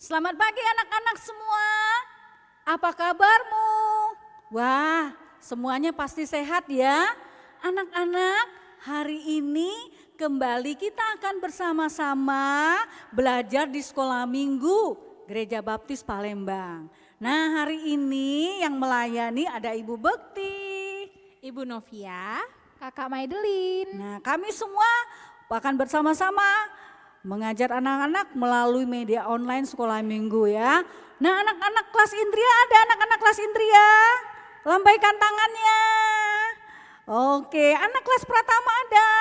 Selamat pagi anak-anak semua. Apa kabarmu? Wah, semuanya pasti sehat ya. Anak-anak, hari ini kembali kita akan bersama-sama belajar di sekolah minggu Gereja Baptis Palembang. Nah, hari ini yang melayani ada Ibu Bekti, Ibu Novia, Kakak Maidelin. Nah, kami semua akan bersama-sama mengajar anak-anak melalui media online sekolah minggu ya. Nah, anak-anak kelas Indria, ada anak-anak kelas Indria? Lambaikan tangannya. Oke, anak kelas Pratama ada?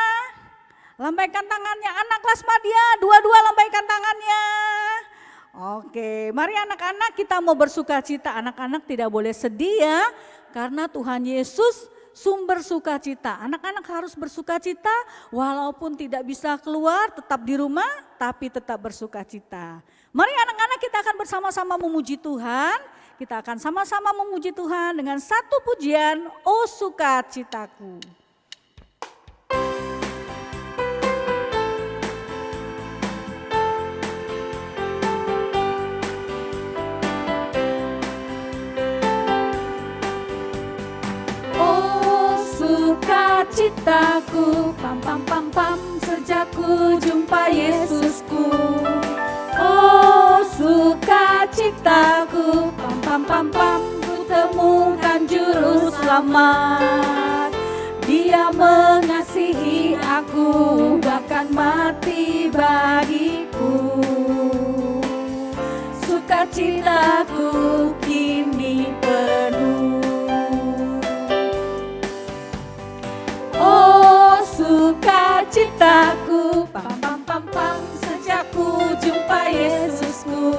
Lambaikan tangannya. Anak kelas Madya, dua-dua lambaikan tangannya. Oke, mari anak-anak kita mau bersuka cita. Anak-anak tidak boleh sedih ya, karena Tuhan Yesus sumber sukacita. Anak-anak harus bersuka cita walaupun tidak bisa keluar, tetap di rumah tapi tetap bersuka cita. Mari anak-anak kita akan bersama-sama memuji Tuhan. Kita akan sama-sama memuji Tuhan dengan satu pujian, "Oh Sukacitaku." Sukacitaku, pam pam pam pam, sejak ku jumpa Yesusku. Oh sukacitaku, pam pam pam pam, ku temukan juru selamat. Dia mengasihi aku, bahkan mati bagiku. Sukacitaku kini penuh. Oh sukacitaku, pam pam pam pam, sejak ku jumpa Yesusku.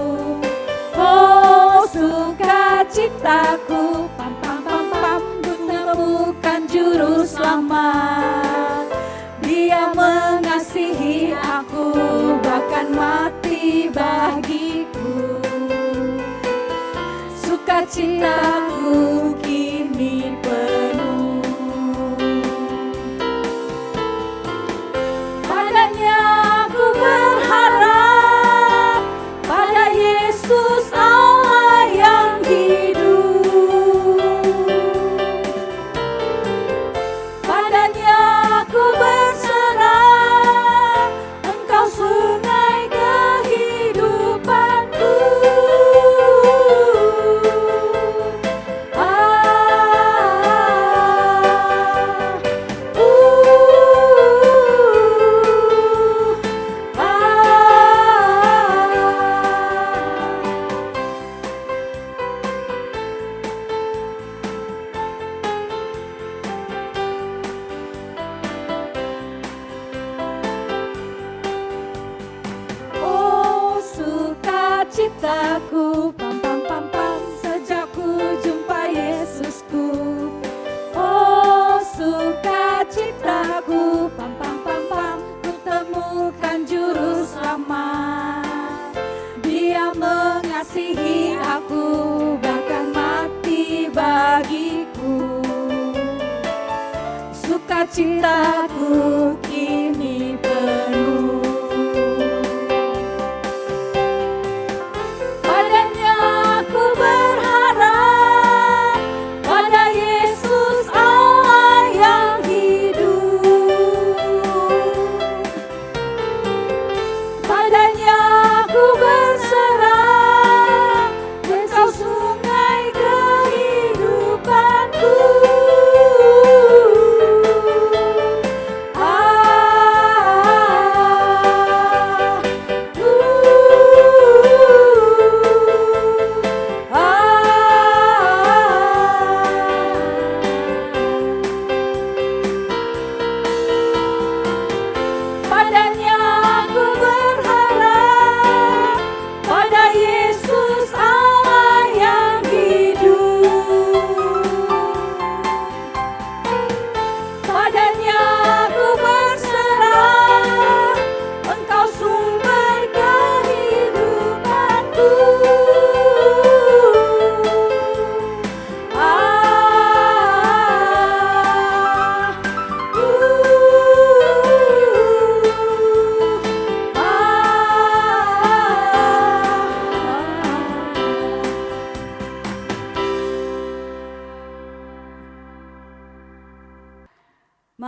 Oh sukacitaku, pam pam pam pam, ku temukan juru selamat. Dia mengasihi aku, bahkan mati bagiku. Sukacitaku kini penuh. Berharap pada Yesus Allah yang hidup. Padanya aku berserah, Engkau sungai kehidupanku. Sukacitaku, pam pam pam pam, sejak ku jumpa Yesusku. Oh sukacitaku, pam pam pam pam, ku temukan juru selamat. Dia mengasihi aku, bahkan mati bagiku. Sukacitaku kini penuh. Ah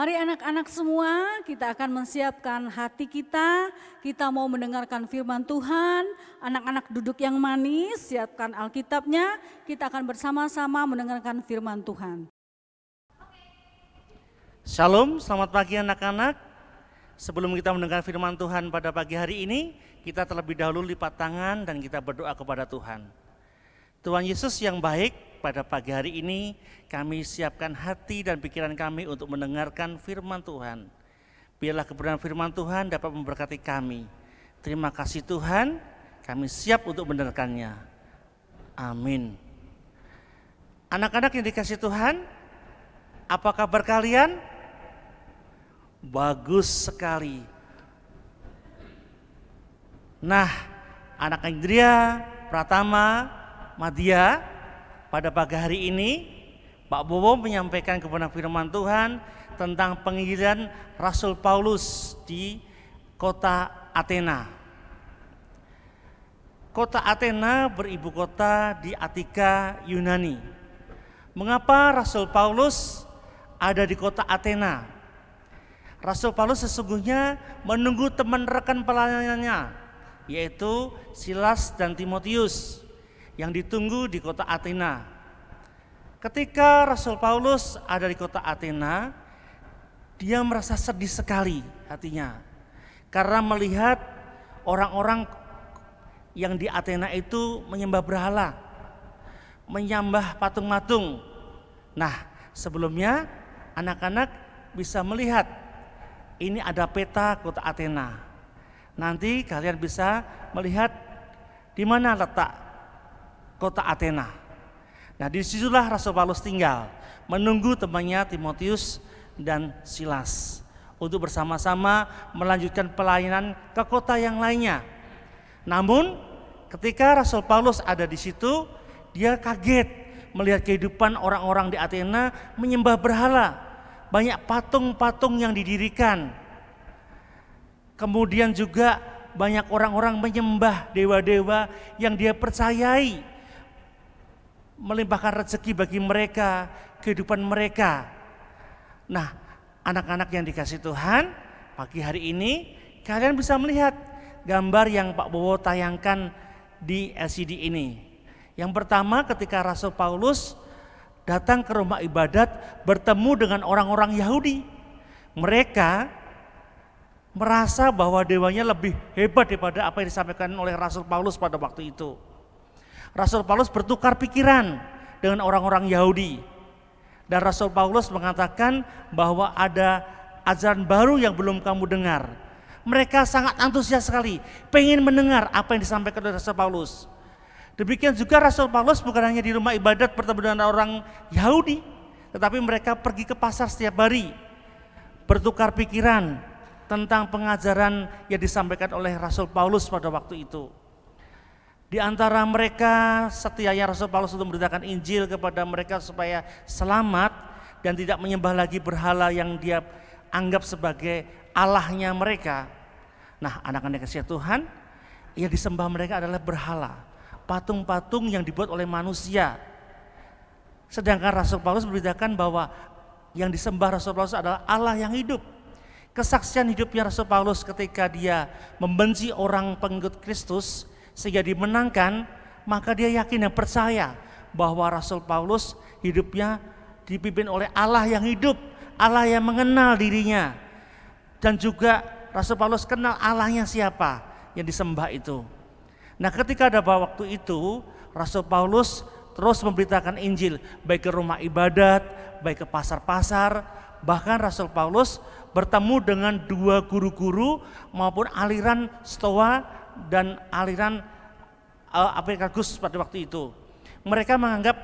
Mari anak-anak semua, kita akan menyiapkan hati kita mau mendengarkan firman Tuhan. Anak-anak duduk yang manis, siapkan Alkitabnya, kita akan bersama-sama mendengarkan firman Tuhan. Shalom, selamat pagi anak-anak. Sebelum kita mendengar firman Tuhan pada pagi hari ini, kita terlebih dahulu lipat tangan dan kita berdoa kepada Tuhan. Tuhan Yesus yang baik, pada pagi hari ini kami siapkan hati dan pikiran kami untuk mendengarkan firman Tuhan. Biarlah kebenaran firman Tuhan dapat memberkati kami. Terima kasih Tuhan, kami siap untuk mendengarkannya. Amin. Anak-anak yang dikasih Tuhan, apa kabar kalian? Bagus sekali. Nah, anak Indria, Pratama, Madia, pada pagi hari ini Pak Bowo menyampaikan kebenaran firman Tuhan tentang penginjilan Rasul Paulus di kota Athena. Kota Athena beribu kota di Attika, Yunani. Mengapa Rasul Paulus ada di kota Athena? Rasul Paulus sesungguhnya menunggu teman rekan pelayanannya, yaitu Silas dan Timotius, yang ditunggu di kota Athena. Ketika Rasul Paulus ada di kota Athena, dia merasa sedih sekali hatinya karena melihat orang-orang yang di Athena itu menyembah berhala, menyembah patung-patung. Nah, sebelumnya anak-anak bisa melihat ini ada peta kota Athena. Nanti kalian bisa melihat di mana letak kota Athena. Nah, disitulah Rasul Paulus tinggal, menunggu temannya Timotius dan Silas untuk bersama-sama melanjutkan pelayanan ke kota yang lainnya. Namun, ketika Rasul Paulus ada di situ, dia kaget melihat kehidupan orang-orang di Athena menyembah berhala. Banyak patung-patung yang didirikan. Kemudian juga banyak orang-orang menyembah dewa-dewa yang dia percayai melimpahkan rezeki bagi mereka, kehidupan mereka. Nah, anak-anak yang dikasih Tuhan, pagi hari ini kalian bisa melihat gambar yang Pak Bowo tayangkan di LCD ini. Yang pertama, ketika Rasul Paulus datang ke rumah ibadat bertemu dengan orang-orang Yahudi. Mereka merasa bahwa dewanya lebih hebat daripada apa yang disampaikan oleh Rasul Paulus pada waktu itu. Rasul Paulus bertukar pikiran dengan orang-orang Yahudi. Dan Rasul Paulus mengatakan bahwa ada ajaran baru yang belum kamu dengar. Mereka sangat antusias sekali, pengen mendengar apa yang disampaikan oleh Rasul Paulus. Demikian juga Rasul Paulus bukan hanya di rumah ibadat bertemu dengan orang Yahudi, tetapi mereka pergi ke pasar setiap hari, bertukar pikiran tentang pengajaran yang disampaikan oleh Rasul Paulus pada waktu itu. Di antara mereka setianya Rasul Paulus untuk memberitakan Injil kepada mereka supaya selamat dan tidak menyembah lagi berhala yang dia anggap sebagai Allahnya mereka. Nah, anak-anak kasih Tuhan, yang disembah mereka adalah berhala, patung-patung yang dibuat oleh manusia. Sedangkan Rasul Paulus memberitakan bahwa yang disembah Rasul Paulus adalah Allah yang hidup. Kesaksian hidupnya Rasul Paulus ketika dia membenci orang pengikut Kristus sehingga dimenangkan, maka dia yakin dan percaya bahwa Rasul Paulus hidupnya dipimpin oleh Allah yang hidup, Allah yang mengenal dirinya. Dan juga Rasul Paulus kenal Allahnya siapa yang disembah itu. Nah, ketika ada waktu itu, Rasul Paulus terus memberitakan Injil, baik ke rumah ibadat, baik ke pasar-pasar. Bahkan Rasul Paulus bertemu dengan dua guru-guru maupun aliran Stoa dan aliran Apiagus pada waktu itu. Mereka menganggap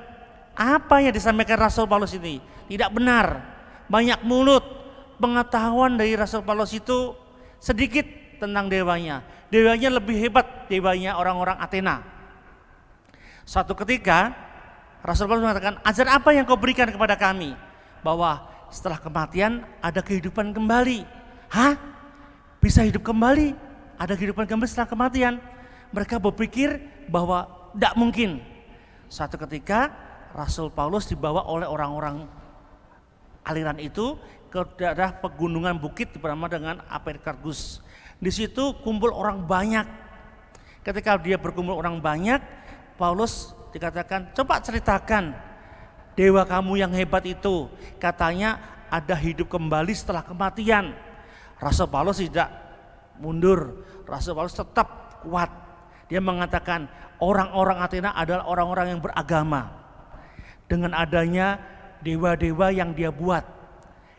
apa yang disampaikan Rasul Paulus ini tidak benar. Banyak mulut, pengetahuan dari Rasul Paulus itu sedikit tentang dewanya. Dewanya lebih hebat, dewanya orang-orang Athena. Suatu ketika Rasul Paulus mengatakan, ajar apa yang kau berikan kepada kami? Bahwa setelah kematian ada kehidupan kembali. Hah? Bisa hidup kembali? Ada kehidupan kembali setelah kematian? Mereka berpikir bahwa tidak mungkin. Suatu ketika Rasul Paulus dibawa oleh orang-orang aliran itu ke daerah pegunungan bukit bernama dengan Aperkargus. Di situ kumpul orang banyak. Ketika dia berkumpul orang banyak, Paulus dikatakan, coba ceritakan dewa kamu yang hebat itu. Katanya ada hidup kembali setelah kematian. Rasul Paulus tidak mundur, Rasul Paulus tetap kuat. Dia mengatakan orang-orang Athena adalah orang-orang yang beragama. Dengan adanya dewa-dewa yang dia buat,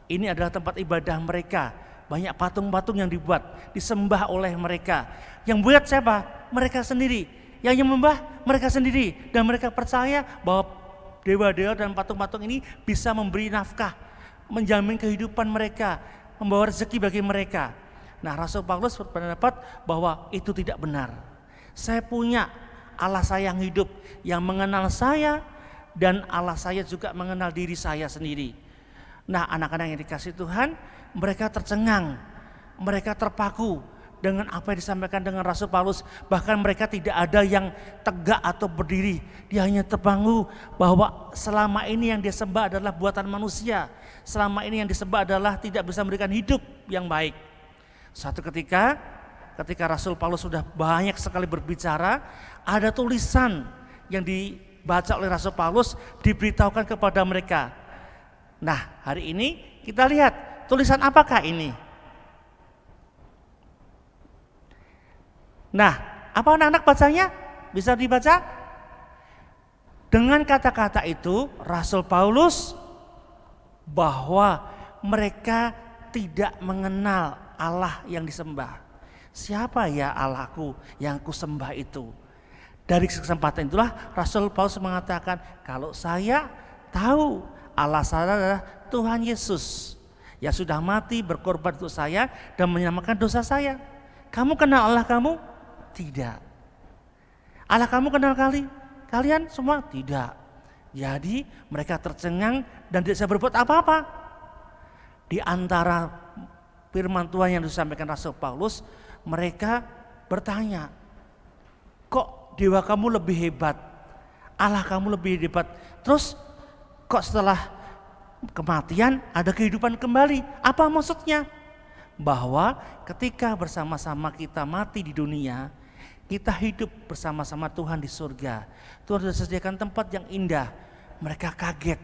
ini adalah tempat ibadah mereka. Banyak patung-patung yang dibuat, disembah oleh mereka. Yang buat siapa? Mereka sendiri. Yang menyembah mereka sendiri. Dan mereka percaya bahwa dewa-dewa dan patung-patung ini bisa memberi nafkah, menjamin kehidupan mereka, membawa rezeki bagi mereka. Nah, Rasul Paulus berpendapat bahwa itu tidak benar. Saya punya Allah saya yang hidup, yang mengenal saya, dan Allah saya juga mengenal diri saya sendiri. Nah, anak-anak yang dikasih Tuhan, mereka tercengang, mereka terpaku dengan apa yang disampaikan dengan Rasul Paulus. Bahkan mereka tidak ada yang tegak atau berdiri. Dia hanya terbangun bahwa selama ini yang dia sembah adalah buatan manusia. Selama ini yang disembah adalah tidak bisa memberikan hidup yang baik. Suatu ketika Rasul Paulus sudah banyak sekali berbicara, ada tulisan yang dibaca oleh Rasul Paulus, diberitahukan kepada mereka. Nah, hari ini kita lihat tulisan apakah ini. Nah, apa anak-anak bacanya? Bisa dibaca? Dengan kata-kata itu Rasul Paulus bahwa mereka tidak mengenal Allah yang disembah. Siapa ya Allahku yang kusembah itu? Dari kesempatan itulah Rasul Paulus mengatakan, kalau saya tahu Allah saya adalah Tuhan Yesus yang sudah mati berkorban untuk saya dan menyelamatkan dosa saya. Kamu kenal Allah kamu? Tidak. Allah kamu kenal kalian semua? Tidak. Jadi mereka tercengang dan tidak bisa berbuat apa-apa. Di antara firman Tuhan yang disampaikan Rasul Paulus, mereka bertanya, kok dewa kamu lebih hebat, Allah kamu lebih hebat, terus kok setelah kematian ada kehidupan kembali? Apa maksudnya? Bahwa ketika bersama-sama kita mati di dunia, kita hidup bersama-sama Tuhan di surga. Tuhan sudah sediakan tempat yang indah. Mereka kaget.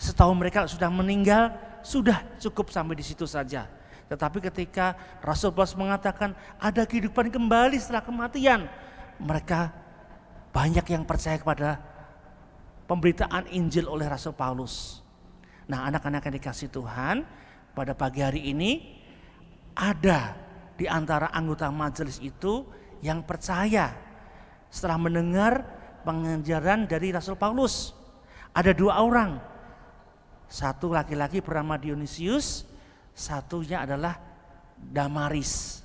Setahu mereka sudah meninggal, sudah cukup sampai di situ saja. Tetapi ketika Rasul Paulus mengatakan ada kehidupan kembali setelah kematian, mereka banyak yang percaya kepada pemberitaan Injil oleh Rasul Paulus. Nah, anak-anak yang dikasih Tuhan, pada pagi hari ini ada di antara anggota majelis itu yang percaya setelah mendengar pengajaran dari Rasul Paulus. Ada 2 orang, satu laki-laki bernama Dionysius, satunya adalah Damaris.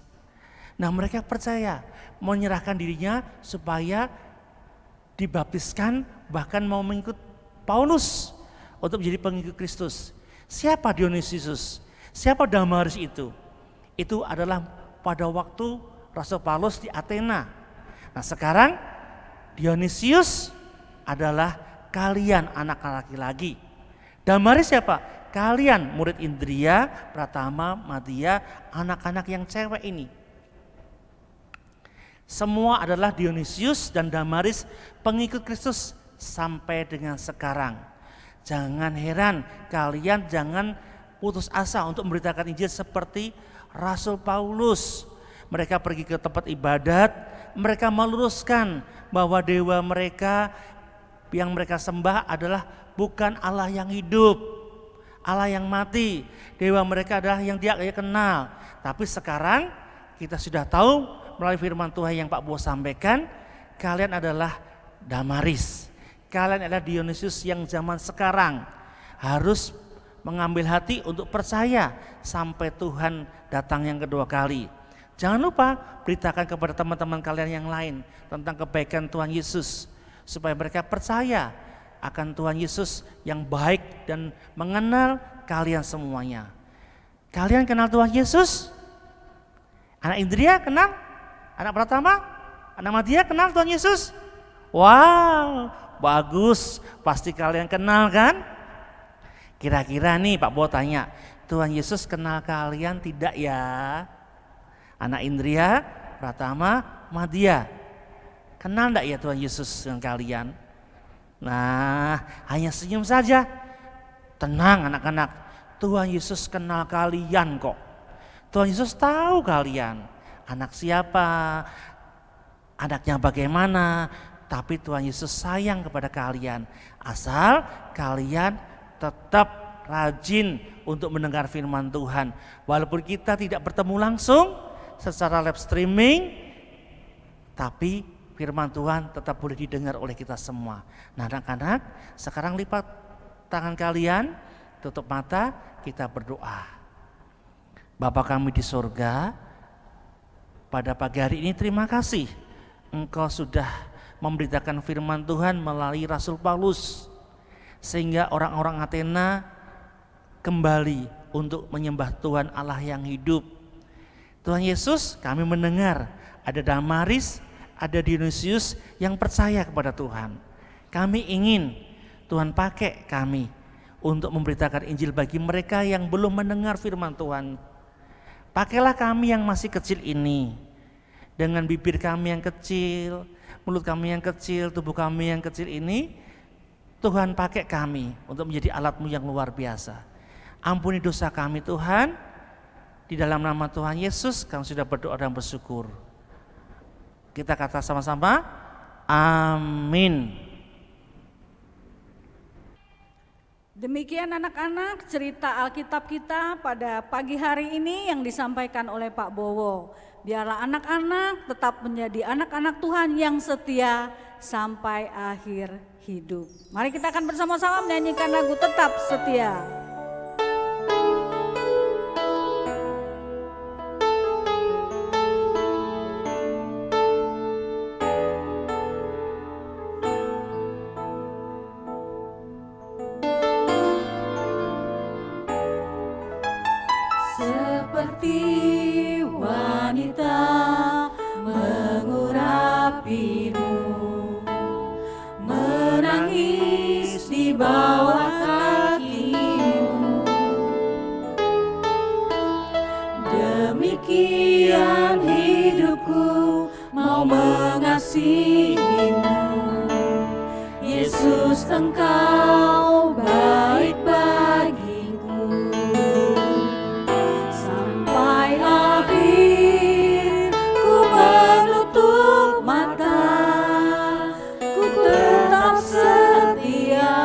Nah, mereka percaya, menyerahkan dirinya supaya dibaptiskan, bahkan mau mengikut Paulus untuk menjadi pengikut Kristus. Siapa Dionysius? Siapa Damaris itu? Itu adalah pada waktu Rasul Paulus di Athena. Nah, sekarang Dionysius adalah kalian anak laki-laki. Damaris siapa? Kalian murid Indria, Pratama, Madia, anak-anak yang cewek ini. Semua adalah Dionysius dan Damaris pengikut Kristus sampai dengan sekarang. Jangan heran, kalian jangan putus asa untuk memberitakan Injil seperti Rasul Paulus. Mereka pergi ke tempat ibadat, mereka meluruskan bahwa dewa mereka yang mereka sembah adalah bukan Allah yang hidup, Allah yang mati. Dewa mereka adalah yang dia kenal. Tapi sekarang kita sudah tahu melalui firman Tuhan yang Pak Bo sampaikan, kalian adalah Damaris, kalian adalah Dionysius yang zaman sekarang harus mengambil hati untuk percaya sampai Tuhan datang yang kedua kali. Jangan lupa beritakan kepada teman-teman kalian yang lain tentang kebaikan Tuhan Yesus, supaya mereka percaya akan Tuhan Yesus yang baik dan mengenal kalian semuanya. Kalian kenal Tuhan Yesus? Anak Indria kenal? Anak Pratama? Anak Madia kenal Tuhan Yesus? Wow, bagus, pasti kalian kenal kan? Kira-kira nih Pak Bo tanya, Tuhan Yesus kenal kalian tidak ya? Anak Indria, Pratama, Madya. Kenal enggak ya Tuhan Yesus dengan kalian? Nah, hanya senyum saja. Tenang anak-anak, Tuhan Yesus kenal kalian kok. Tuhan Yesus tahu kalian. Anak siapa, anaknya bagaimana, tapi Tuhan Yesus sayang kepada kalian. Asal kalian tetap rajin untuk mendengar firman Tuhan. Walaupun kita tidak bertemu langsung secara live streaming, tapi firman Tuhan tetap boleh didengar oleh kita semua. Nah anak-anak, sekarang lipat tangan kalian, tutup mata, kita berdoa. Bapa kami di surga, pada pagi hari ini terima kasih Engkau sudah memberitakan firman Tuhan melalui Rasul Paulus, sehingga orang-orang Athena kembali untuk menyembah Tuhan Allah yang hidup. Tuhan Yesus, kami mendengar ada Damaris, ada Dionysius yang percaya kepada Tuhan. Kami ingin Tuhan pakai kami untuk memberitakan Injil bagi mereka yang belum mendengar firman Tuhan. Pakailah kami yang masih kecil ini, dengan bibir kami yang kecil, mulut kami yang kecil, tubuh kami yang kecil ini, Tuhan pakai kami untuk menjadi alat-Mu yang luar biasa. Ampuni dosa kami Tuhan, di dalam nama Tuhan Yesus kami sudah berdoa dan bersyukur. Kita kata sama-sama, amin. Demikian anak-anak cerita Alkitab kita pada pagi hari ini yang disampaikan oleh Pak Bowo. Biarlah anak-anak tetap menjadi anak-anak Tuhan yang setia sampai akhir hidup. Mari kita akan bersama-sama menyanyikan lagu Tetap Setia. Seperti wanita mengurapimu, menangis di bawah kakimu. Demikian hidupku mau mengasihimu. Yesus, Engkau baik bagiku. Sampai akhir ku menutup mata, ku tetap setia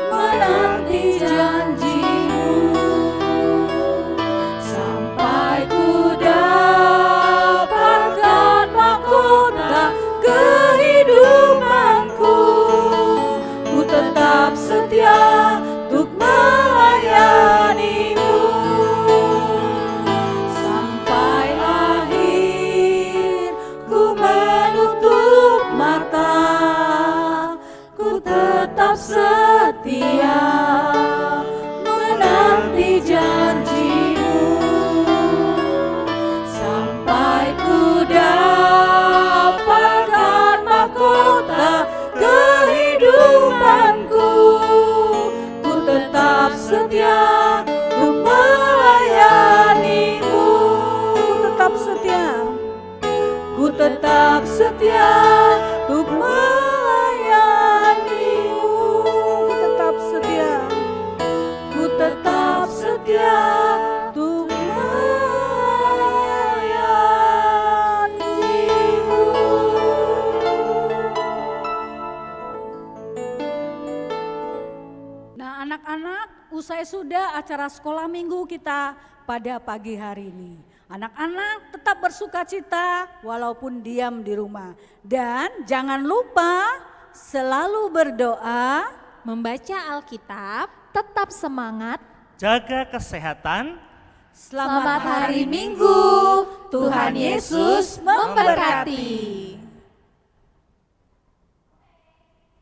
menanti janji-Mu. Sampai ku dapatkan mahkota kehidupanku, ku tetap setia untuk melayani-Mu. Sampai akhir ku menutup mata, ku tetap setia menanti janji-Mu. Sampai ku dapatkan mahkota kehidupanku, ku tetap setia untuk melayani-Mu. Ku tetap setia. Ku tetap setia untuk melayani-Mu. Ku tetap setia. Ku tetap setia untuk melayani-Mu. Nah anak-anak, usai sudah acara sekolah minggu kita pada pagi hari ini. Anak-anak tetap bersukacita walaupun diam di rumah. Dan jangan lupa selalu berdoa, Membaca Alkitab, tetap semangat. Jaga kesehatan. Selamat hari Minggu, Tuhan Yesus memberkati.